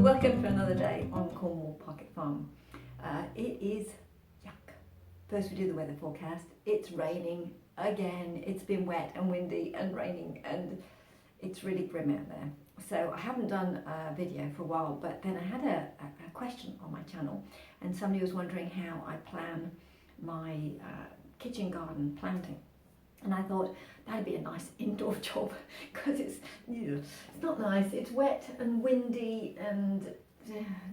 Welcome to another day on Cornwall Pocket Farm. It is yuck. First we do the weather forecast. It's raining again. It's been wet and windy and raining and it's really grim out there. So I haven't done a video for a while, but then I had a question on my channel and somebody was wondering how I plan my kitchen garden planting. And I thought that'd be a nice indoor job because it's not nice. It's wet and windy and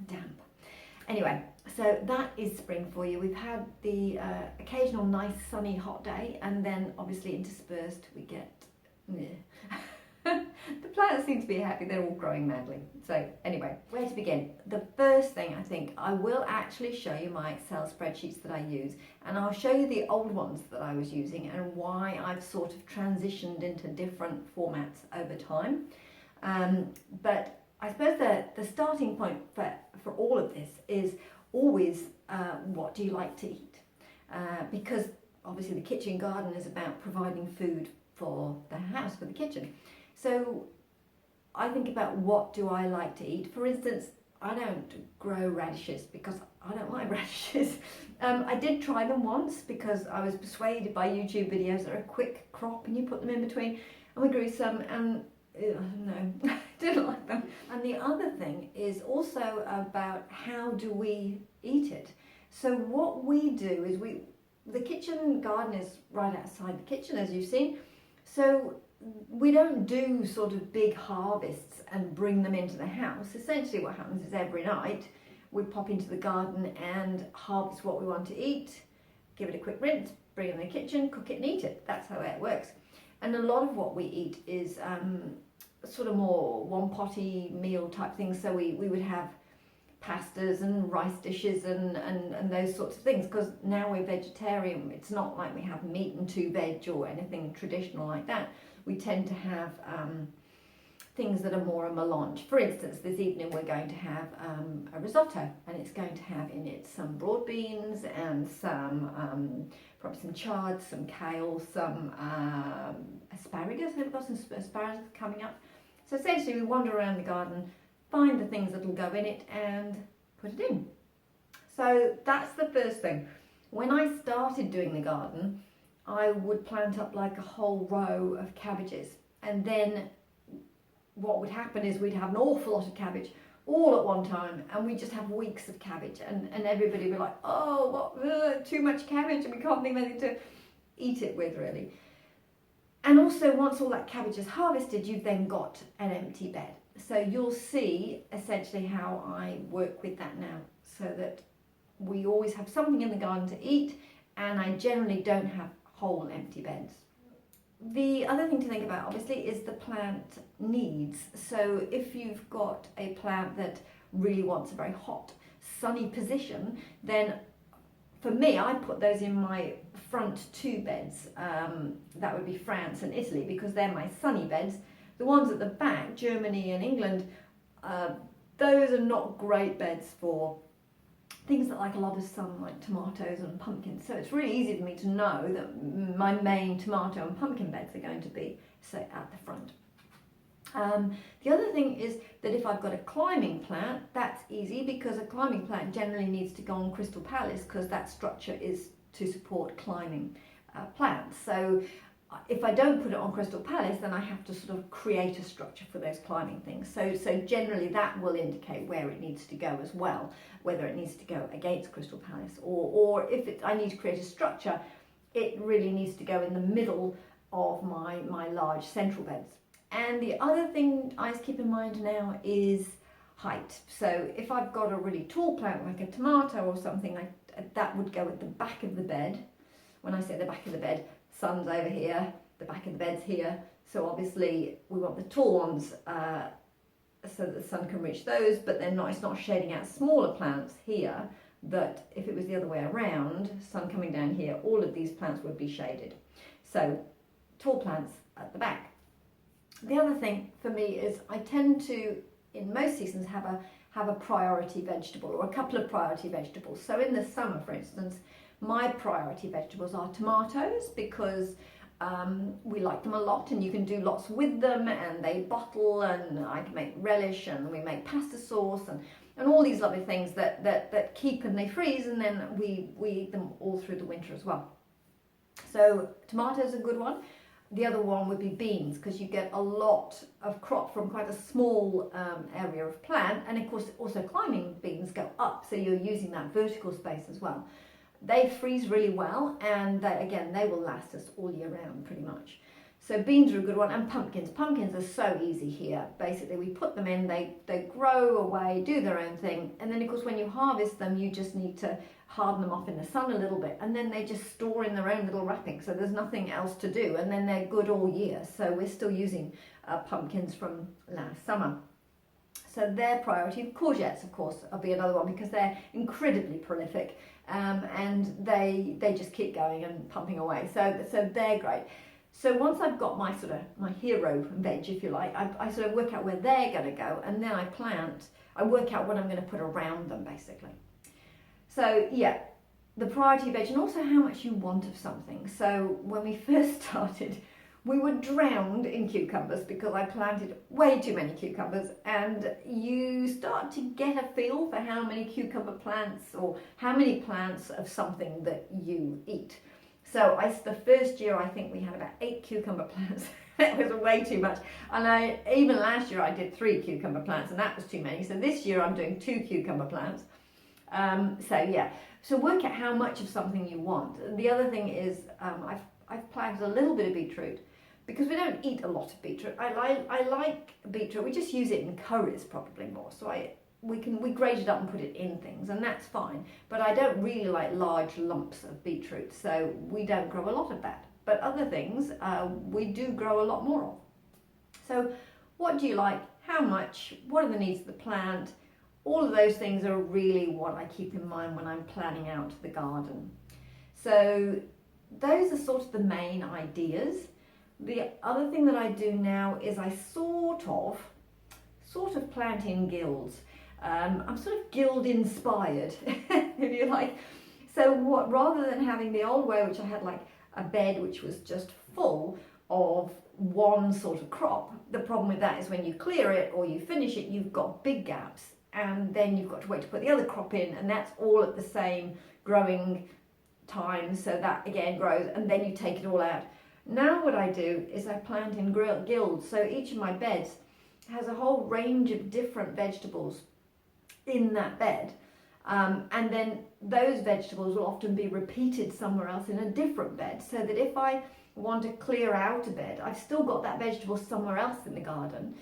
damp. Anyway, so that is spring for you. We've had the occasional nice sunny hot day, and then obviously interspersed we get the plants seem to be happy. They're all growing madly. So anyway, where to begin? The first thing, I think I will actually show you my Excel spreadsheets that I use, and I'll show you the old ones that I was using and why I've sort of transitioned into different formats over time. But I suppose the starting point for all of this is always what do you like to eat? Because obviously the kitchen garden is about providing food for the house, for the kitchen. So I think about what do I like to eat. For instance, I don't grow radishes because I don't like radishes. I did try them once because I was persuaded by YouTube videos that are a quick crop and you put them in between, and we grew some and no, I didn't like them. And the other thing is also about how do we eat it. So what we do is the kitchen garden is right outside the kitchen, as you've seen. So we don't do sort of big harvests and bring them into the house. Essentially what happens is every night we pop into the garden and harvest what we want to eat, give it a quick rinse, bring it in the kitchen, cook it and eat it. That's how it works. And a lot of what we eat is sort of more one potty meal type things. So we would have pastas and rice dishes and those sorts of things, because now we're vegetarian. It's not like we have meat and two veg or anything traditional like that. We tend to have things that are more a melange. For instance, this evening we're going to have a risotto, and it's going to have in it some broad beans and some probably some chard, some kale, some asparagus. We've got some asparagus coming up. So essentially we wander around the garden, find the things that will go in it and put it in. So that's the first thing. When I started doing the garden, I would plant up like a whole row of cabbages, and then what would happen is we'd have an awful lot of cabbage all at one time, and we'd just have weeks of cabbage, and everybody would be like, oh, what, too much cabbage, and we can't think of anything to eat it with really. And also once all that cabbage is harvested, you've then got an empty bed. So you'll see essentially how I work with that now, so that we always have something in the garden to eat, and I generally don't have whole empty beds. The other thing to think about obviously is the plant needs. So if you've got a plant that really wants a very hot sunny position, then for me I put those in my front two beds. That would be France and Italy, because they're my sunny beds. The ones at the back, Germany and England, those are not great beds for things that like a lot of sun, like tomatoes and pumpkins. So it's really easy for me to know that my main tomato and pumpkin beds are going to be, say, at the front. The other thing is that if I've got a climbing plant, that's easy, because a climbing plant generally needs to go on Crystal Palace, because that structure is to support climbing plants. So if I don't put it on Crystal Palace, then I have to sort of create a structure for those climbing things. So generally that will indicate where it needs to go as well, whether it needs to go against Crystal Palace, or if I need to create a structure, it really needs to go in the middle of my large central beds. And the other thing I keep in mind now is height. So if I've got a really tall plant like a tomato or something, that would go at the back of the bed. When I say the back of the bed, sun's over here, the back of the bed's here, so obviously we want the tall ones so that the sun can reach those, but then it's not shading out smaller plants here, that if it was the other way around, sun coming down here, all of these plants would be shaded. So tall plants at the back. The other thing for me is I tend to, in most seasons, have a priority vegetable, or a couple of priority vegetables. So in the summer, for instance, my priority vegetables are tomatoes, because We like them a lot, and you can do lots with them, and they bottle, and I can make relish, and we make pasta sauce, and all these lovely things that keep and they freeze, and then we eat them all through the winter as well. So tomatoes are a good one. The other one would be beans, because you get a lot of crop from quite a small area of plant, and of course also climbing beans go up, so you're using that vertical space as well. They freeze really well, and they will last us all year round pretty much. So beans are a good one, and pumpkins. Pumpkins are so easy here. Basically, we put them in, they grow away, do their own thing, and then of course when you harvest them, you just need to harden them off in the sun a little bit, and then they just store in their own little wrapping, so there's nothing else to do, and then they're good all year. So we're still using pumpkins from last summer. So their priority. Courgettes, of course, will be another one, because they're incredibly prolific, and they just keep going and pumping away. So they're great. So once I've got my hero veg, if you like, I sort of work out where they're going to go, and then I work out what I'm going to put around them, basically. So yeah, the priority veg, and also how much you want of something. So when we first started, we were drowned in cucumbers, because I planted way too many cucumbers, and you start to get a feel for how many cucumber plants, or how many plants of something that you eat. So the first year, I think we had about 8 cucumber plants. That was way too much. And even last year I did 3 cucumber plants, and that was too many. So this year I'm doing 2 cucumber plants. So work out how much of something you want. The other thing is I've planted a little bit of beetroot, because we don't eat a lot of beetroot. I like beetroot. We just use it in curries probably more. So we grate it up and put it in things, and that's fine. But I don't really like large lumps of beetroot, so we don't grow a lot of that. But other things we do grow a lot more of. So what do you like? How much? What are the needs of the plant? All of those things are really what I keep in mind when I'm planning out the garden. So those are sort of the main ideas. The other thing that I do now is I sort of plant in guilds. I'm sort of guild inspired, if you like. So rather than having the old way, which I had like a bed which was just full of one sort of crop, the problem with that is when you clear it or you finish it, you've got big gaps, and then you've got to wait to put the other crop in, and that's all at the same growing time, so that again grows, and then you take it all out. Now what I do is I plant in guilds, so each of my beds has a whole range of different vegetables in that bed, and then those vegetables will often be repeated somewhere else in a different bed, so that if I want to clear out a bed, I've still got that vegetable somewhere else in the garden,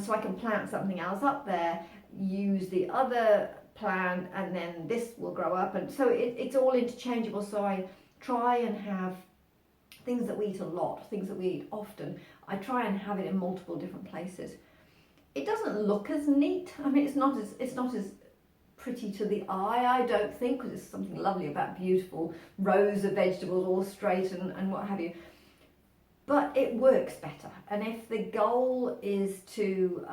so I can plant something else up there, use the other plant, and then this will grow up, and so it's all interchangeable. So I try and have things that we eat a lot, things that we eat often, I try and have it in multiple different places. It doesn't look as neat. I mean, it's not as pretty to the eye, I don't think, because there's something lovely about beautiful rows of vegetables all straight and what have you. But it works better. And if the goal is to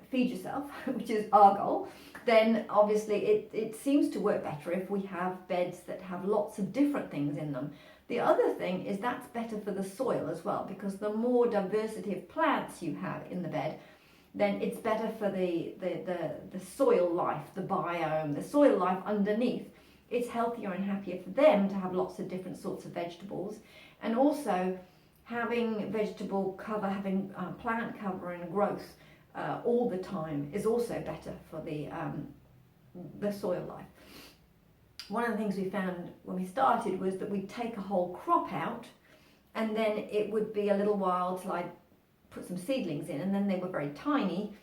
feed yourself, which is our goal, then obviously it seems to work better if we have beds that have lots of different things in them. The other thing is that's better for the soil as well, because the more diversity of plants you have in the bed, then it's better for the soil life, the biome, the soil life underneath. It's healthier and happier for them to have lots of different sorts of vegetables. And also having vegetable cover, having plant cover and growth all the time is also better for the soil life. One of the things we found when we started was that we'd take a whole crop out, and then it would be a little while till I put some seedlings in, and then they were very tiny,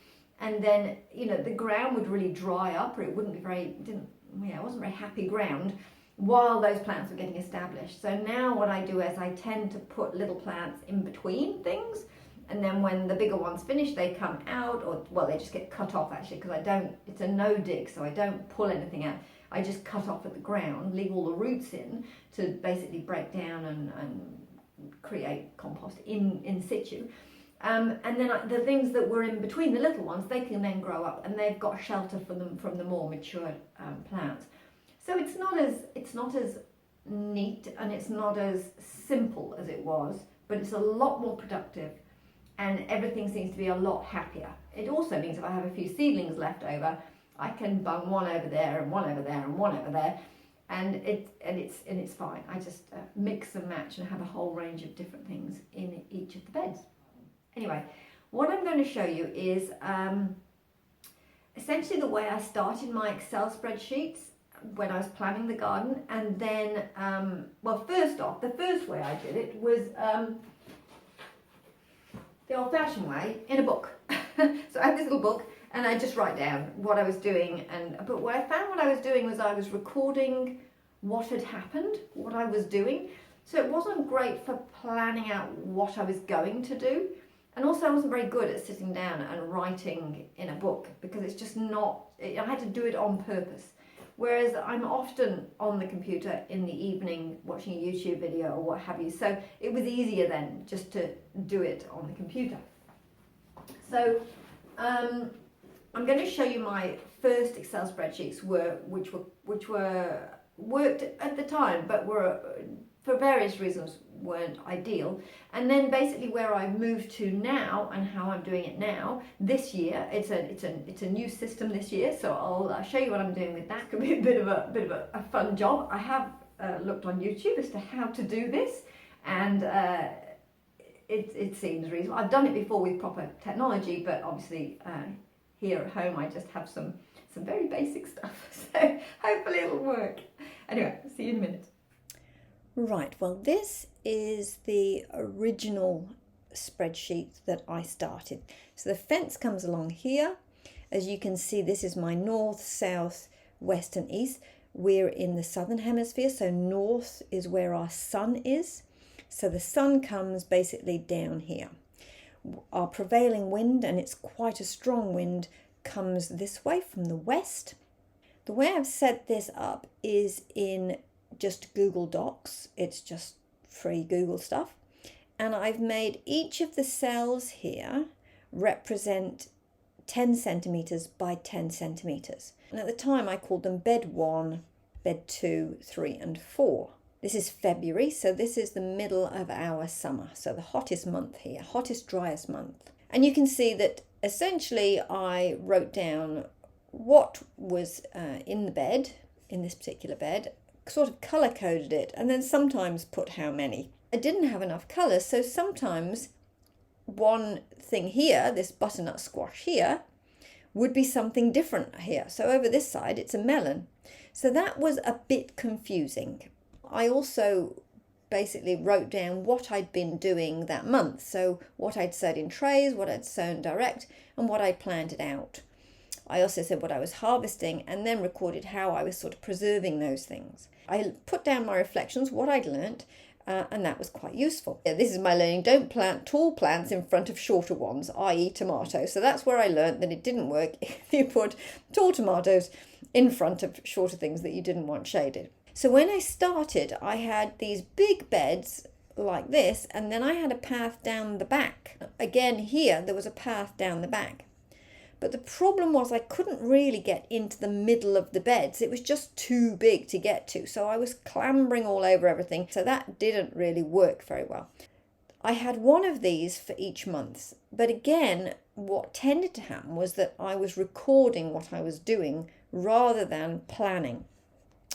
and then the ground would really dry up, or it wouldn't be it wasn't very happy ground while those plants were getting established. So now what I do is I tend to put little plants in between things, and then when the bigger ones finish, they come out, or well, they just get cut off actually, because it's a no dig, so I don't pull anything out. I just cut off at the ground, leave all the roots in to basically break down and create compost in situ. And then the things that were in between the little ones, they can then grow up, and they've got shelter from the more mature plants. So it's not as neat and it's not as simple as it was, but it's a lot more productive and everything seems to be a lot happier. It also means if I have a few seedlings left over, I can bung one over there and one over there and one over there, and it's fine. I just mix and match and have a whole range of different things in each of the beds. Anyway, what I'm going to show you is essentially the way I started my Excel spreadsheets when I was planning the garden, and then, well, first off, the first way I did it was the old-fashioned way, in a book. So I have this little book, and I just write down what I was doing, but what I found what I was doing was I was recording what had happened, what I was doing, so it wasn't great for planning out what I was going to do, and also I wasn't very good at sitting down and writing in a book, because it's just not, I had to do it on purpose. Whereas I'm often on the computer in the evening watching a YouTube video or what have you. So it was easier then just to do it on the computer. So I'm going to show you my first Excel spreadsheets which were worked at the time, but were for various reasons weren't ideal. And then basically where I've moved to now and how I'm doing it now this year, it's a new system this year, so I'll show you what I'm doing with that. It's going to be a bit of a fun job. I have looked on YouTube as to how to do this, and it seems reasonable. I've done it before with proper technology, but obviously here at home I just have some very basic stuff, so hopefully it'll work. Anyway, see you in a minute. Right, well, this is the original spreadsheet that I started. So the fence comes along here. As you can see, this is my north, south, west and east. We're in the southern hemisphere, so north is where our sun is. So the sun comes basically down here. Our prevailing wind, and it's quite a strong wind, comes this way from the west. The way I've set this up is in just Google Docs. It's just free Google stuff, and I've made each of the cells here represent 10 centimeters by 10 centimeters, and at the time I called them bed 1, bed 2, 3 and 4. This is February, so this is the middle of our summer, so the hottest month here, hottest, driest month. And you can see that essentially I wrote down what was in the bed, in this particular bed, sort of color coded it, and then sometimes put how many. I didn't have enough colors, so sometimes one thing here, this butternut squash here, would be something different here. So over this side it's a melon. So that was a bit confusing. I also basically wrote down what I'd been doing that month, so what I'd sowed in trays, what I'd sown direct, and what I'd planted out. I also said what I was harvesting, and then recorded how I was sort of preserving those things. I put down my reflections, what I'd learnt, and that was quite useful. This is my learning. Don't plant tall plants in front of shorter ones, i.e. tomatoes. So that's where I learnt that it didn't work if you put tall tomatoes in front of shorter things that you didn't want shaded. So when I started, I had these big beds like this, and then I had a path down the back. Again, here there was a path down the back. But the problem was I couldn't really get into the middle of the beds. It was just too big to get to. So I was clambering all over everything. So that didn't really work very well. I had one of these for each month. But again, what tended to happen was that I was recording what I was doing rather than planning.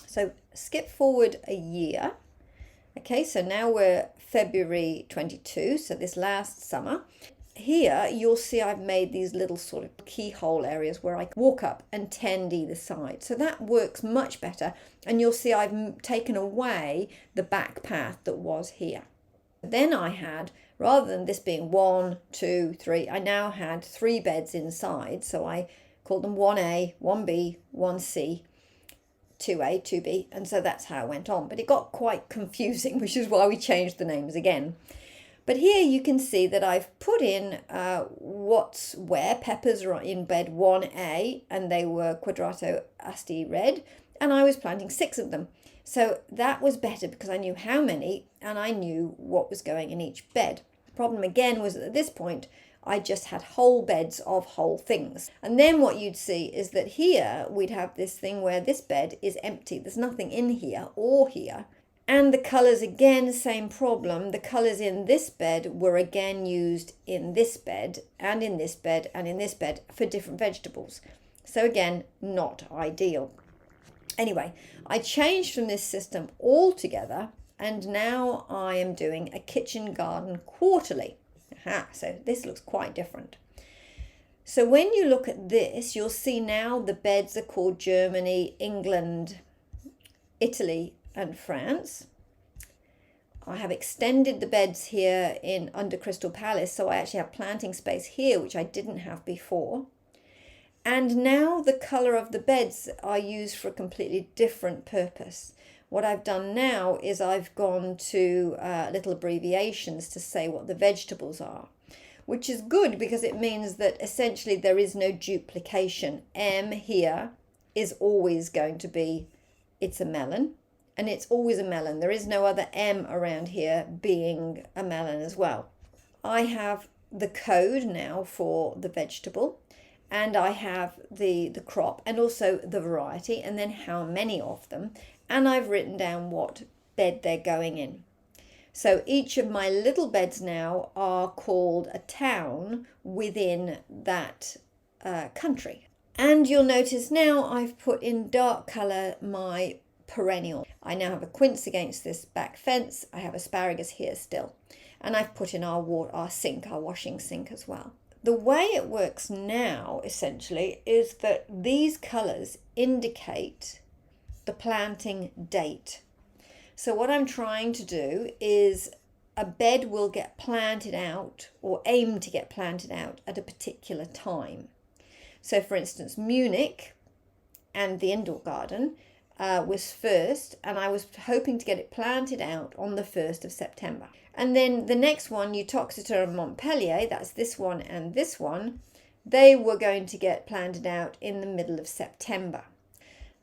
So skip forward a year. Okay, so now we're February 22, so this last summer. Here you'll see I've made these little sort of keyhole areas where I can walk up and tend either side. So that works much better, and you'll see I've taken away the back path that was here. Then I had, rather than this being 1, 2, 3, I now had 3 beds inside. So I called them 1A, 1B, 1C, 2A, 2B, and so that's how it went on. But it got quite confusing, which is why we changed the names again. But here you can see that I've put in what's where. Peppers are in bed 1A, and they were Quadrato Asti red, and I was planting 6 of them. So that was better because I knew how many and I knew what was going in each bed. The problem again was that at this point I just had whole beds of whole things. And then what you'd see is that here we'd have this thing where this bed is empty. There's nothing in here or here. And the colours, again, same problem. The colours in this bed were again used in this bed and in this bed and in this bed for different vegetables. So again, not ideal. Anyway, I changed from this system altogether, and now I am doing a kitchen garden quarterly. Aha, so this looks quite different. So when you look at this, you'll see now the beds are called Germany, England, Italy, and France. I have extended the beds here in under Crystal Palace, so I actually have planting space here, which I didn't have before. And now the colour of the beds are used for a completely different purpose. What I've done now is I've gone to little abbreviations to say what the vegetables are, which is good because it means that essentially there is no duplication. M here is always going to be, it's a melon, and it's always a melon. There is no other M around here being a melon as well. I have the code now for the vegetable, and I have the crop and also the variety and then how many of them. And I've written down what bed they're going in. So each of my little beds now are called a town within that country. And you'll notice now I've put in dark colour my perennial. I now have a quince against this back fence. I have asparagus here still. And I've put in our sink, our washing sink as well. The way it works now, essentially, is that these colours indicate the planting date. So what I'm trying to do is a bed will get planted out or aim to get planted out at a particular time. So for instance, Munich and the indoor garden was first, and I was hoping to get it planted out on the 1st of September. And then the next one, Utoxeter and Montpellier, that's this one and this one, they were going to get planted out in the middle of September.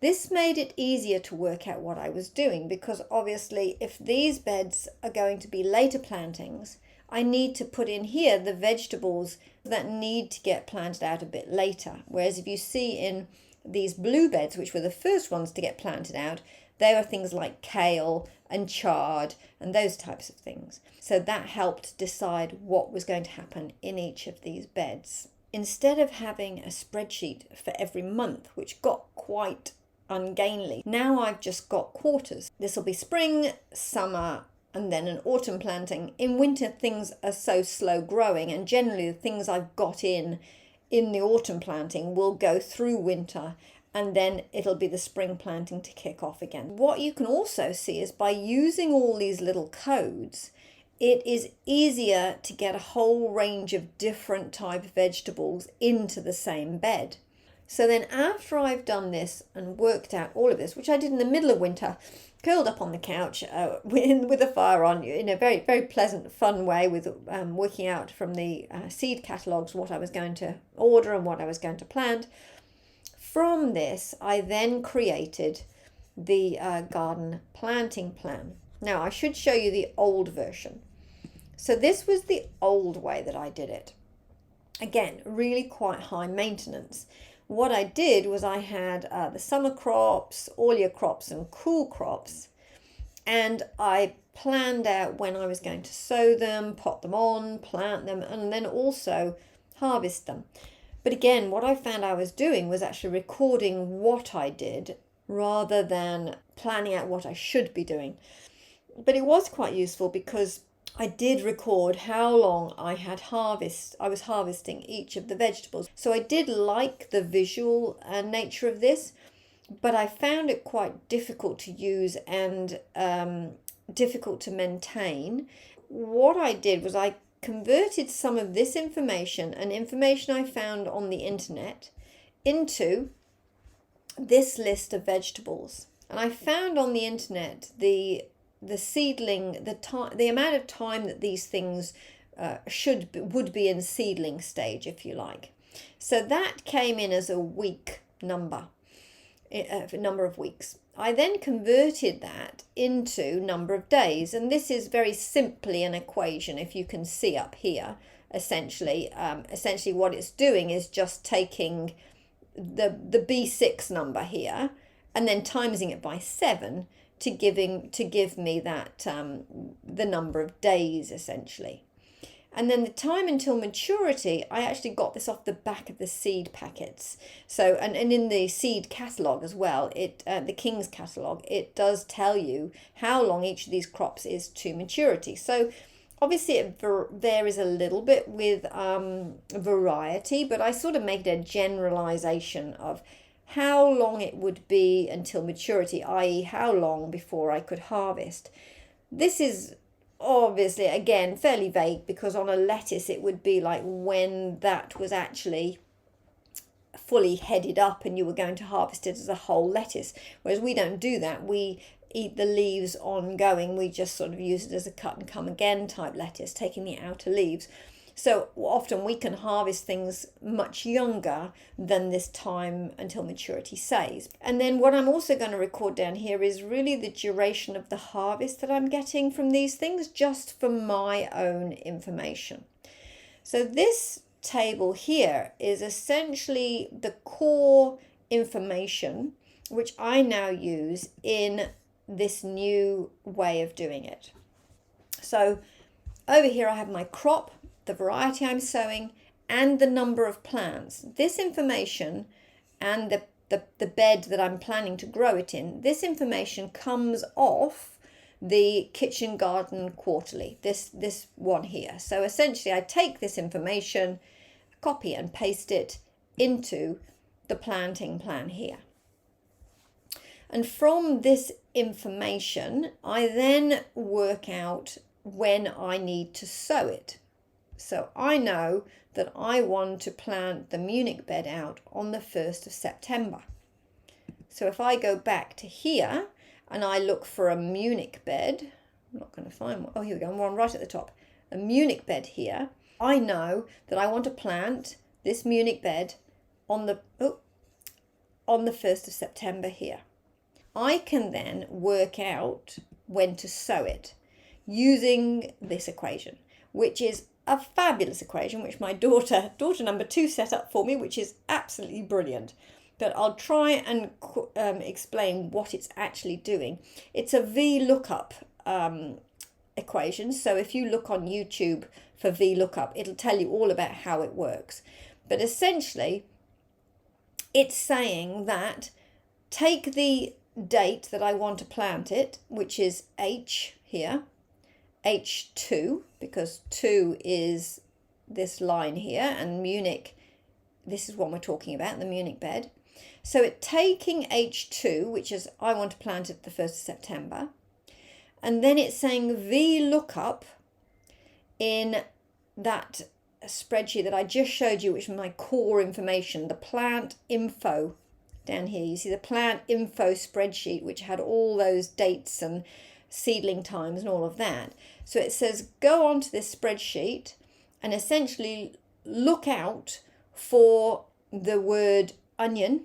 This made it easier to work out what I was doing because obviously if these beds are going to be later plantings, I need to put in here the vegetables that need to get planted out a bit later. Whereas if you see in these blue beds, which were the first ones to get planted out, they were things like kale and chard and those types of things. So that helped decide what was going to happen in each of these beds. Instead of having a spreadsheet for every month, which got quite ungainly, now I've just got quarters. This will be spring, summer, and then an autumn planting. In winter, things are so slow growing, and generally the things I've got in the autumn planting will go through winter, and then it'll be the spring planting to kick off again. What you can also see is by using all these little codes, it is easier to get a whole range of different type of vegetables into the same bed. So then after I've done this and worked out all of this, which I did in the middle of winter, curled up on the couch with a fire on, in a very, very pleasant, fun way, with working out from the seed catalogues what I was going to order and what I was going to plant. From this, I then created the garden planting plan. Now, I should show you the old version. So this was the old way that I did it. Again, really quite high maintenance. What I did was I had the summer crops, all year crops and cool crops, and I planned out when I was going to sow them, pot them on, plant them, and then also harvest them. But again, what I found I was doing was actually recording what I did rather than planning out what I should be doing. But it was quite useful because I did record how long I was harvesting each of the vegetables. So I did like the visual nature of this, but I found it quite difficult to use and difficult to maintain. What I did was I converted some of this information and information I found on the internet into this list of vegetables. And I found on the internet the seedling, the amount of time that these things would be in seedling stage, if you like. So that came in as a week number, a number of weeks. I then converted that into number of days, and this is very simply an equation, if you can see up here. Essentially what it's doing is just taking the B6 number here and then timesing it by 7 to give me that the number of days essentially. And then the time until maturity, I actually got this off the back of the seed packets. So, and in the seed catalogue as well, the King's catalogue, it does tell you how long each of these crops is to maturity. So obviously it varies a little bit with variety, but I sort of make it a generalization of how long it would be until maturity, i.e. how long before I could harvest. This is obviously, again, fairly vague, because on a lettuce it would be like when that was actually fully headed up and you were going to harvest it as a whole lettuce, whereas we don't do that. We eat the leaves ongoing. We just sort of use it as a cut and come again type lettuce, taking the outer leaves. So often we can harvest things much younger than this time until maturity says. And then what I'm also going to record down here is really the duration of the harvest that I'm getting from these things, just for my own information. So this table here is essentially the core information which I now use in this new way of doing it. So over here I have my crop, the variety I'm sowing, and the number of plants. This information and the bed that I'm planning to grow it in, this information comes off the Kitchen Garden Quarterly, this one here. So essentially I take this information, copy and paste it into the planting plan here. And from this information, I then work out when I need to sow it. So I know that I want to plant the Munich bed out on the 1st of September. So if I go back to here and I look for a Munich bed, I'm not going to find one. Oh, here we go, one right at the top. A Munich bed here. I know that I want to plant this Munich bed on the 1st of September here. I can then work out when to sow it using this equation, which is a fabulous equation, which my daughter number 2 set up for me, which is absolutely brilliant. But I'll try and explain what it's actually doing. It's a VLOOKUP equation. So if you look on YouTube for VLOOKUP, it'll tell you all about how it works. But essentially, it's saying that take the date that I want to plant it, which is H here, H2, because 2 is this line here, and Munich, this is what we're talking about, the Munich bed. So it's taking H2, which is I want to plant it the 1st of September, and then it's saying VLOOKUP in that spreadsheet that I just showed you, which is my core information, the plant info down here. You see the plant info spreadsheet, which had all those dates and seedling times and all of that. So it says go onto this spreadsheet and essentially look out for the word onion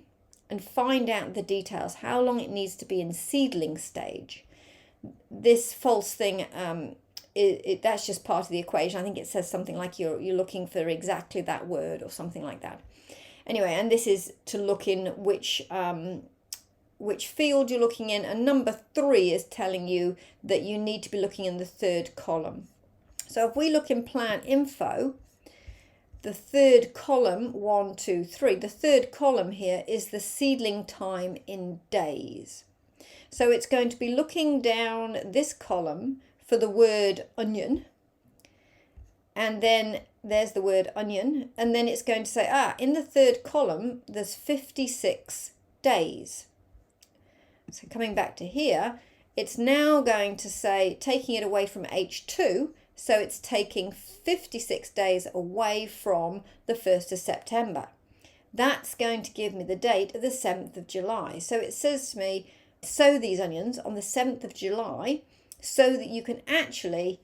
and find out the details, how long it needs to be in seedling stage. This false thing, that's just part of the equation. I think it says something like you're looking for exactly that word or something like that. Anyway, and this is to look in which field you're looking in, and number 3 is telling you that you need to be looking in the 3rd column. So if we look in plant info, the 3rd column, 1, 2, 3, the 3rd column here is the seedling time in days. So it's going to be looking down this column for the word onion, and then there's the word onion, and then it's going to say, in the 3rd column, there's 56 days. So coming back to here, it's now going to say, taking it away from H2, so it's taking 56 days away from the 1st of September. That's going to give me the date of the 7th of July. So it says to me, sow these onions on the 7th of July so that you can actually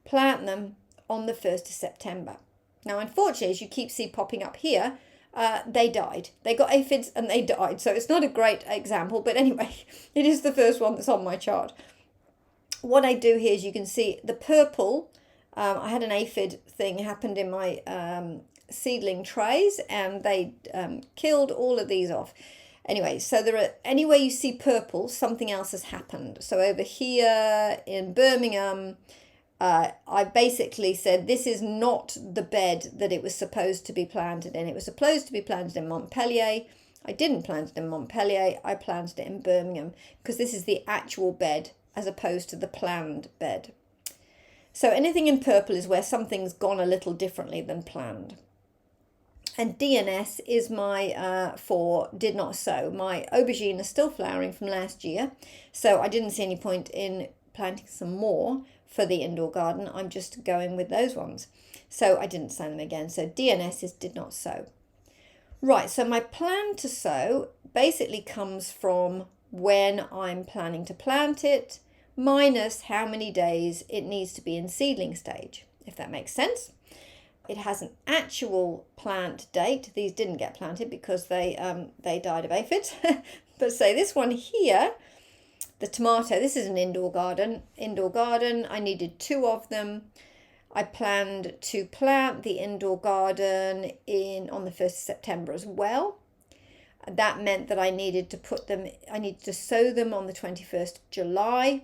plant them on the 1st of September. Now, unfortunately, as you keep see popping up here, they died. They got aphids and they died. So it's not a great example, but anyway, it is the first one that's on my chart. What I do here is you can see the purple, I had an aphid thing happened in my seedling trays, and they killed all of these off. Anyway, so there are, anywhere you see purple, something else has happened. So over here in Birmingham, I basically said this is not the bed that it was supposed to be planted in. It was supposed to be planted in Montpellier. I didn't plant it in Montpellier, I planted it in Birmingham because this is the actual bed as opposed to the planned bed. So anything in purple is where something's gone a little differently than planned. And DNS is my for did not sow. My aubergine is still flowering from last year, so I didn't see any point in planting some more for the indoor garden. I'm just going with those ones. So I didn't sow them again. So DNS is did not sow. Right, so my plan to sow basically comes from when I'm planning to plant it, minus how many days it needs to be in seedling stage, if that makes sense. It has an actual plant date. These didn't get planted because they died of aphids. But say this one here, the tomato, this is an indoor garden. I needed 2 of them. I planned to plant the indoor garden on the 1st of September as well. That meant that I needed to sow them on the 21st of July.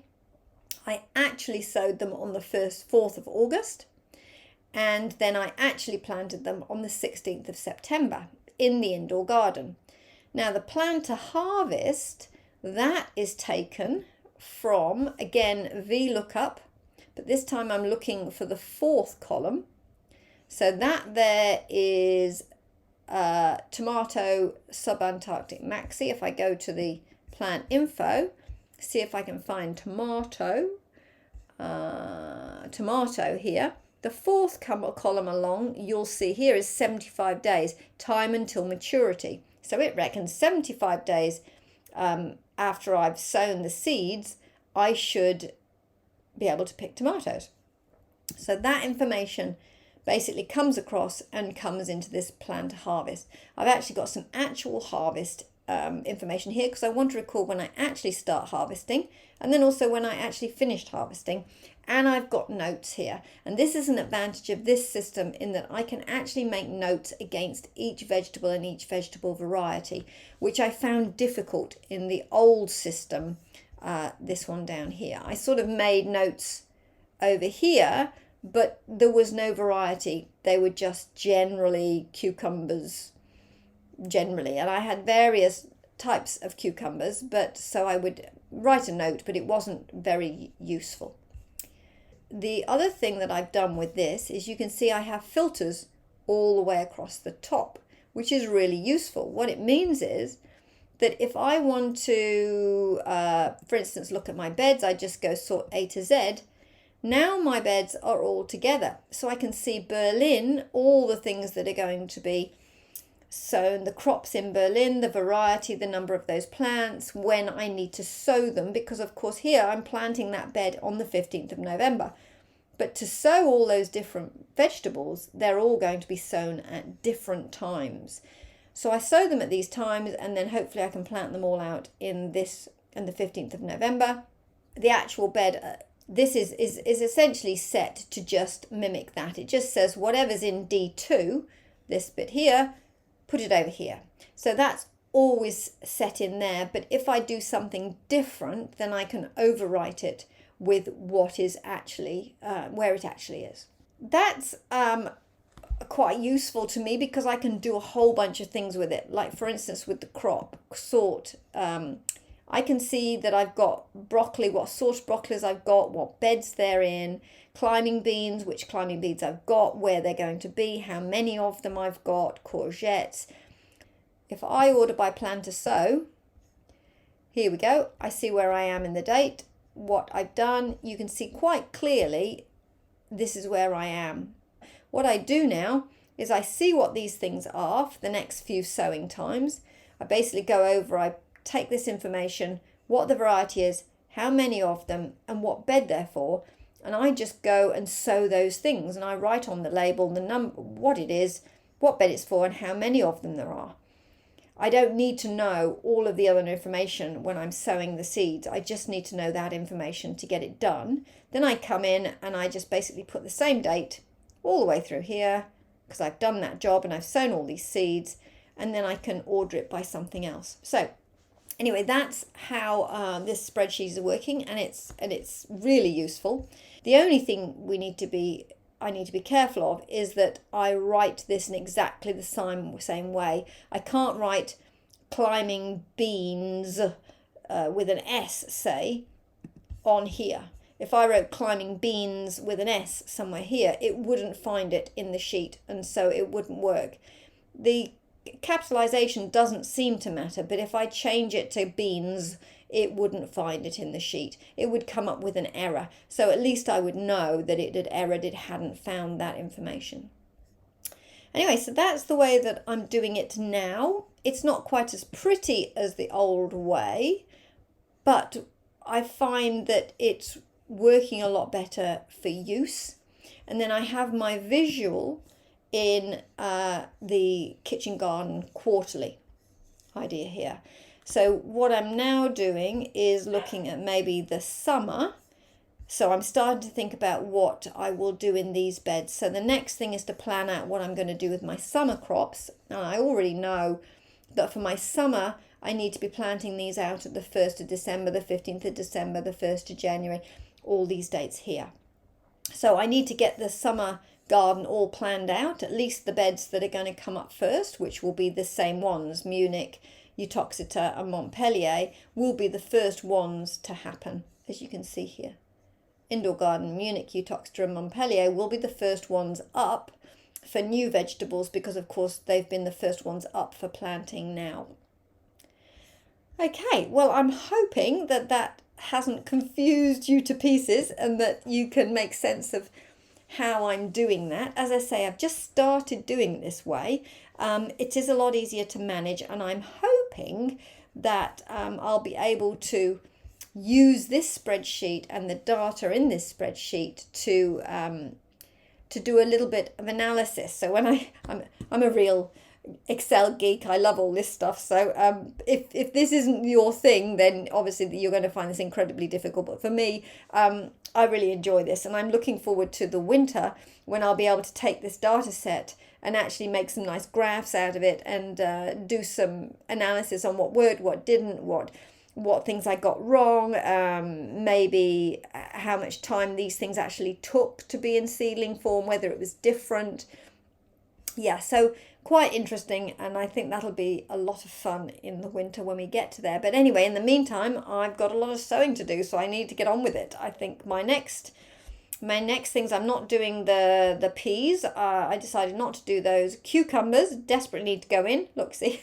I actually sowed them on the 4th of August. And then I actually planted them on the 16th of September in the indoor garden. Now the plan to harvest, that is taken from, again, VLOOKUP, but this time I'm looking for the 4th column. So that there is tomato subantarctic maxi. If I go to the plant info, see if I can find tomato here. The 4th column along, you'll see here is 75 days, time until maturity. So it reckons 75 days after I've sown the seeds, I should be able to pick tomatoes. So that information basically comes across and comes into this plan to harvest. I've actually got some actual harvest information here because I want to record when I actually start harvesting and then also when I actually finished harvesting. And I've got notes here, and this is an advantage of this system in that I can actually make notes against each vegetable and each vegetable variety, which I found difficult in the old system, this one down here. I sort of made notes over here, but there was no variety. They were just generally cucumbers, generally, and I had various types of cucumbers, but so I would write a note, but it wasn't very useful. The other thing that I've done with this is you can see I have filters all the way across the top, which is really useful. What it means is that if I want to, for instance, look at my beds, I just go sort A to Z. Now my beds are all together. So I can see Berlin, all the things that are going to be sown, the crops in Berlin, the variety, the number of those plants, when I need to sow them, because of course here I'm planting that bed on the 15th of November. But to sow all those different vegetables, they're all going to be sown at different times. So I sow them at these times and then hopefully I can plant them all out in the 15th of November. The actual bed, this is essentially set to just mimic that. It just says whatever's in D2, this bit here, put it over here. So that's always set in there, but if I do something different, then I can overwrite it with what is actually, where it actually is. That's quite useful to me because I can do a whole bunch of things with it. Like for instance, with the crop sort, I can see that I've got broccoli, what sort of broccolis I've got, what beds they're in, climbing beans, which climbing beans I've got, where they're going to be, how many of them I've got, courgettes. If I order by plan to sow, here we go. I see where I am in the date, what I've done. You can see quite clearly this is where I am. What I do now is I see what these things are for the next few sowing times. I basically go over, I take this information, what the variety is, how many of them, and what bed they're for, and I just go and sow those things, and I write on the label the number, what it is, what bed it's for, and how many of them there are. I don't need to know all of the other information when I'm sowing the seeds. I just need to know that information to get it done. Then I come in and I just basically put the same date all the way through here because I've done that job and I've sown all these seeds, and then I can order it by something else. So anyway, that's how this spreadsheet is working, and it's really useful. The only thing I need to be careful of is that I write this in exactly the same way. I can't write climbing beans with an S, say, on here. If I wrote climbing beans with an S somewhere here, it wouldn't find it in the sheet, and so it wouldn't work. The capitalization doesn't seem to matter, but if I change it to beans, it wouldn't find it in the sheet. It would come up with an error. So at least I would know that it had errored, it hadn't found that information. Anyway, so that's the way that I'm doing it now. It's not quite as pretty as the old way, but I find that it's working a lot better for use. And then I have my visual in the Kitchen Garden Quarterly idea here. So what I'm now doing is looking at maybe the summer. So I'm starting to think about what I will do in these beds. So the next thing is to plan out what I'm going to do with my summer crops. And I already know that for my summer, I need to be planting these out at the 1st of December, the 15th of December, the 1st of January, all these dates here. So I need to get the summer garden all planned out, at least the beds that are going to come up first, which will be the same ones, Munich, Uttoxeter and Montpellier, will be the first ones to happen, as you can see here. Indoor garden, Munich, Uttoxeter and Montpellier will be the first ones up for new vegetables because, of course, they've been the first ones up for planting now. Okay, well, I'm hoping that that hasn't confused you to pieces and that you can make sense of how I'm doing that. As I say, I've just started doing it this way. It is a lot easier to manage, and I'm hoping that I'll be able to use this spreadsheet and the data in this spreadsheet to do a little bit of analysis. So when I'm a real Excel geek, I love all this stuff. So if this isn't your thing, then obviously you're going to find this incredibly difficult. But for me, I really enjoy this, and I'm looking forward to the winter when I'll be able to take this data set and actually make some nice graphs out of it and do some analysis on what worked, what didn't, what things I got wrong, maybe how much time these things actually took to be in seedling form, whether it was different. Yeah, so quite interesting, and I think that'll be a lot of fun in the winter when we get to there. But anyway, in the meantime, I've got a lot of sowing to do, so I need to get on with it. I think my next things, I'm not doing the peas. I decided not to do those. Cucumbers desperately need to go in. Look, see,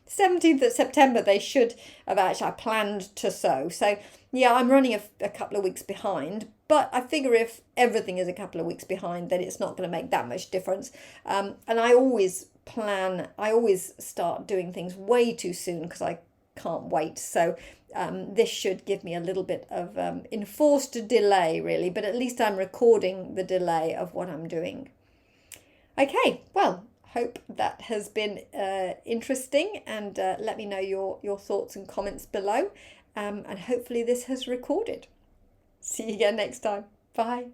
17th of September they should have actually planned to sow. So yeah, I'm running a couple of weeks behind, but I figure if everything is a couple of weeks behind, then it's not going to make that much difference. And I always start doing things way too soon because I can't wait. So this should give me a little bit of enforced delay, really, but at least I'm recording the delay of what I'm doing. Okay, well, hope that has been interesting, and let me know your thoughts and comments below, and hopefully this has recorded. See you again next time. Bye.